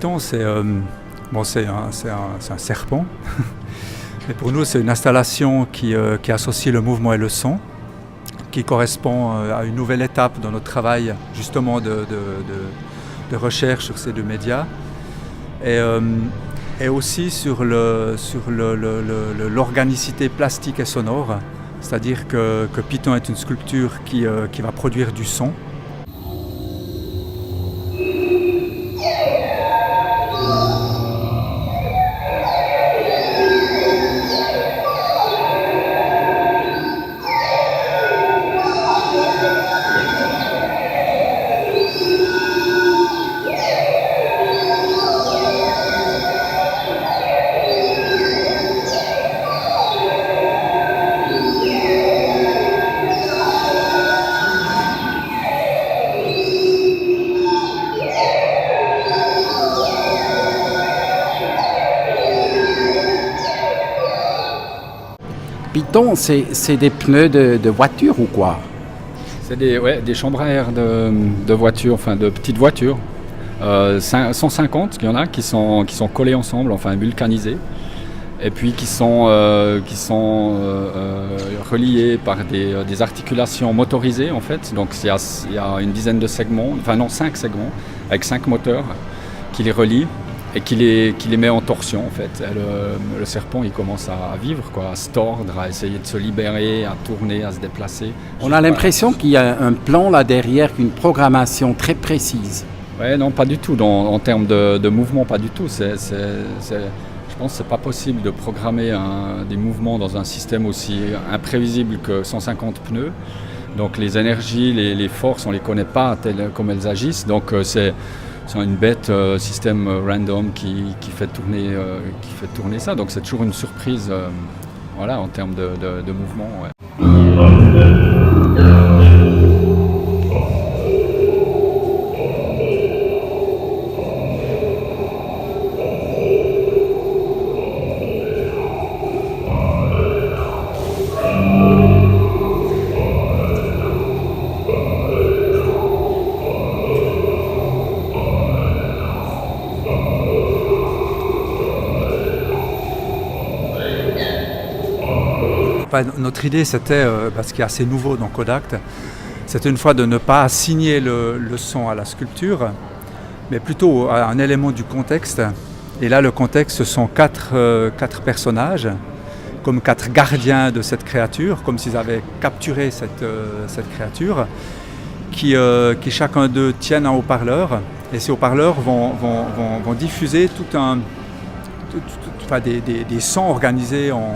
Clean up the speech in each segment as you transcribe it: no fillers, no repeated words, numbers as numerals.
Python, c'est un serpent. Mais pour nous, c'est une installation qui associe le mouvement et le son, qui correspond à une nouvelle étape dans notre travail justement de recherche sur ces deux médias. Et aussi sur l'organicité plastique et sonore, c'est-à-dire que Python est une sculpture qui va produire du son. Python, c'est des pneus de voiture ou quoi? C'est des chambres à air de voitures, enfin de petites voitures. 150, il y en a qui sont collés ensemble, enfin vulcanisés, et puis qui sont reliés par des articulations motorisées en fait. Donc il y a une dizaine de segments, enfin non 5 segments, avec 5 moteurs qui les relient et qui les met en torsion en fait. Le serpent il commence à vivre, quoi, à se tordre, à essayer de se libérer, à tourner, à se déplacer. On a l'impression qu'il y a un plan là derrière, une programmation très précise. Ouais, non, pas du tout. En termes de mouvement, pas du tout. Je pense que c'est pas possible de programmer des mouvements dans un système aussi imprévisible que 150 pneus. Donc les énergies, les forces, on les connaît pas comme elles agissent. Donc c'est une bête système random qui fait tourner ça. Donc c'est toujours une surprise en termes de mouvement. Ouais. Notre idée, c'était, ce qui est assez nouveau dans Kodact, c'était une fois de ne pas assigner le son à la sculpture, mais plutôt à un élément du contexte. Et là, le contexte, ce sont quatre personnages, comme 4 gardiens de cette créature, comme s'ils avaient capturé cette créature, qui chacun d'eux tiennent un haut-parleur. Et ces haut-parleurs vont diffuser des sons organisés en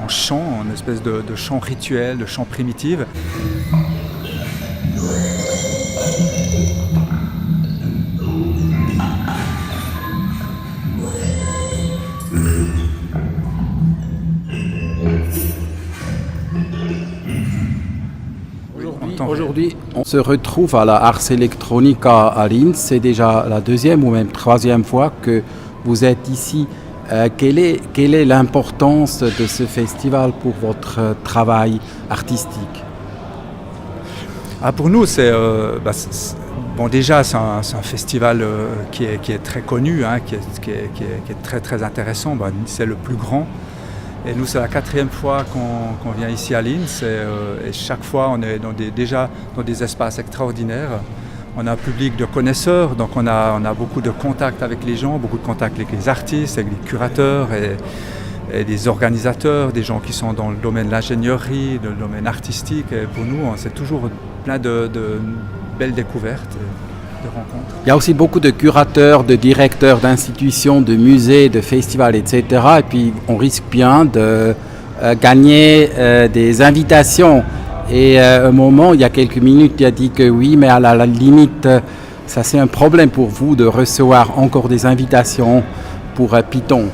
chants, en espèce de chants rituels, de chants primitifs. Aujourd'hui, on se retrouve à la Ars Electronica à Linz. C'est déjà la 2e ou même 3e fois que vous êtes ici. Quelle est l'importance de ce festival pour votre travail artistique? Pour nous, déjà c'est un festival qui est très connu, qui est très très intéressant. C'est le plus grand. Et nous, c'est la 4e fois qu'on vient ici à Linz. Et chaque fois, on est déjà dans des espaces extraordinaires. On a un public de connaisseurs, donc on a beaucoup de contacts avec les gens, beaucoup de contacts avec les artistes, avec les curateurs et des organisateurs, des gens qui sont dans le domaine de l'ingénierie, dans le domaine artistique. Et pour nous, c'est toujours plein de belles découvertes, de rencontres. Il y a aussi beaucoup de curateurs, de directeurs d'institutions, de musées, de festivals, etc. Et puis on risque bien de gagner des invitations. Et à un moment, il y a quelques minutes, il a dit que oui, mais à la limite, ça c'est un problème pour vous de recevoir encore des invitations pour Python.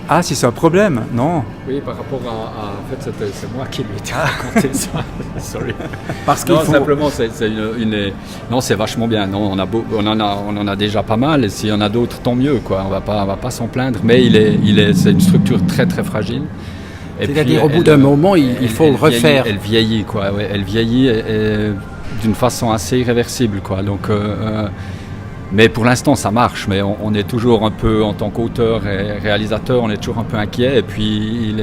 Ah, si c'est un problème, non. Oui, par rapport en fait, c'est moi qui lui ai raconté ça. Sorry. Parce qu'il faut... simplement, non, c'est vachement bien. Non, on en a déjà pas mal. Et s'il y en a d'autres, tant mieux, quoi. On va pas s'en plaindre. Mais c'est une structure très très fragile. C'est-à-dire, au bout d'un moment, il faut le refaire. Elle vieillit, quoi. Ouais, elle vieillit d'une façon assez irréversible, quoi. Donc, Mais pour l'instant, ça marche. Mais on est toujours un peu, en tant qu'auteur et réalisateur, on est toujours un peu inquiet. Et puis,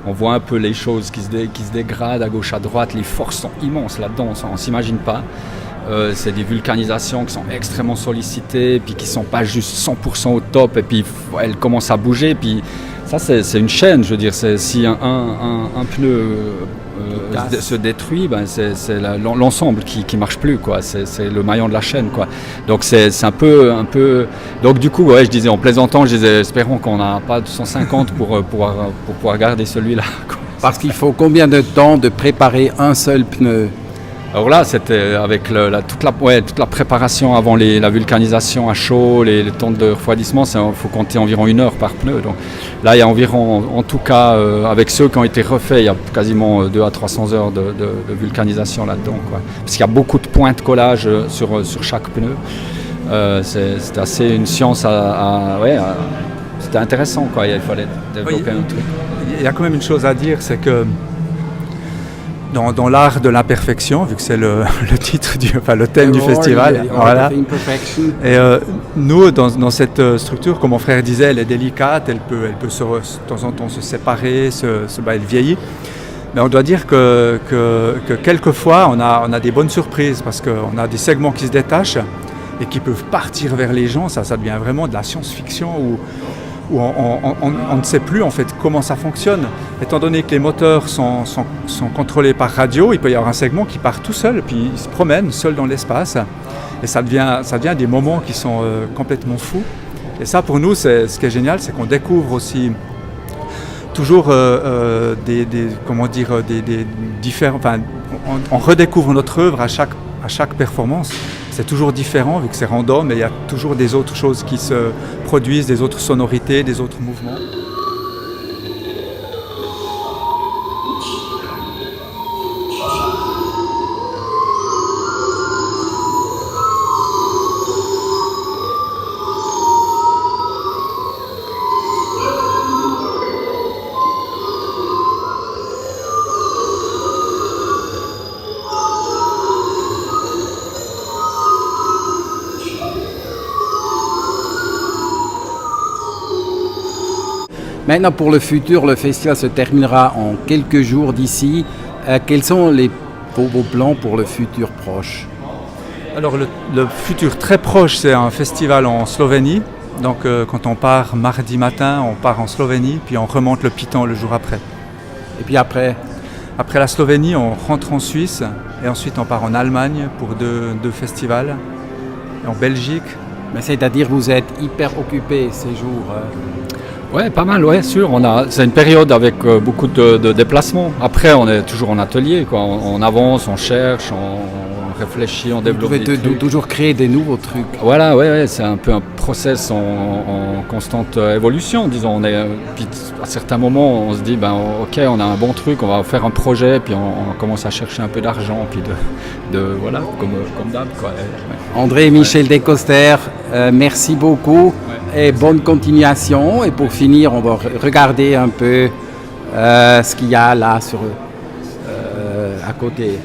on voit un peu les choses qui se dégradent à gauche, à droite. Les forces sont immenses là-dedans, on ne s'imagine pas. C'est des vulcanisations qui sont extrêmement sollicitées, puis qui ne sont pas juste 100% au top. Et puis, elles commencent à bouger. Puis, ça, c'est une chaîne. Je veux dire, si un pneu se détruit, ben c'est l'ensemble qui marche plus, quoi. C'est le maillon de la chaîne, quoi. Donc c'est un peu. Donc du coup, ouais, je disais en plaisantant, je disais espérons qu'on n'a pas de 150 pour pouvoir garder celui-là, quoi. Parce qu'il faut combien de temps de préparer un seul pneu? Alors là, c'était avec toute la préparation avant la vulcanisation à chaud, les temps de refroidissement, il faut compter environ 1 heure par pneu. Donc là, il y a environ, en tout cas, avec ceux qui ont été refaits, il y a quasiment 200 à 300 heures de vulcanisation là-dedans, quoi. Parce qu'il y a beaucoup de points de collage sur chaque pneu. C'est assez une science c'était intéressant, quoi. Il fallait développer un truc. Il y a quand même une chose à dire, c'est que dans l'art de l'imperfection, vu que c'est le titre le thème du festival. Voilà. Et nous, dans cette structure, comme mon frère disait, elle est délicate, elle peut de temps en temps se séparer, elle vieillit. Mais on doit dire que quelquefois, on a des bonnes surprises, parce qu'on a des segments qui se détachent et qui peuvent partir vers les gens. Ça devient vraiment de la science-fiction où on ne sait plus en fait comment ça fonctionne. Étant donné que les moteurs sont contrôlés par radio, il peut y avoir un segment qui part tout seul, puis il se promène seul dans l'espace. Et ça devient des moments qui sont complètement fous. Et ça, pour nous, ce qui est génial, c'est qu'on découvre aussi toujours des différents. Enfin, on redécouvre notre œuvre à chaque performance. C'est toujours différent vu que c'est random et il y a toujours des autres choses qui se produisent, des autres sonorités, des autres mouvements. Maintenant, pour le futur, le festival se terminera en quelques jours d'ici. Quels sont vos plans pour le futur proche? Alors, le futur très proche, c'est un festival en Slovénie. Donc, quand on part mardi matin, on part en Slovénie, puis on remonte le Piton le jour après. Et puis après? Après la Slovénie, on rentre en Suisse, et ensuite on part en Allemagne pour deux festivals, et en Belgique. Mais c'est-à-dire vous êtes hyper occupé ces jours? Ouais, pas mal, ouais, sûr. C'est une période avec beaucoup de déplacements. Après, on est toujours en atelier, quoi. On avance, on cherche, on réfléchit, on développe des trucs. Toujours créer des nouveaux trucs. Voilà, ouais, c'est un peu un process en constante évolution, disons. Puis à certains moments, on se dit, ok, on a un bon truc, on va faire un projet, puis on commence à chercher un peu d'argent, puis voilà, comme d'hab, quoi. Ouais. André et Michel Descoster, merci beaucoup. Et bonne continuation. Et pour finir, on va regarder un peu ce qu'il y a là à côté.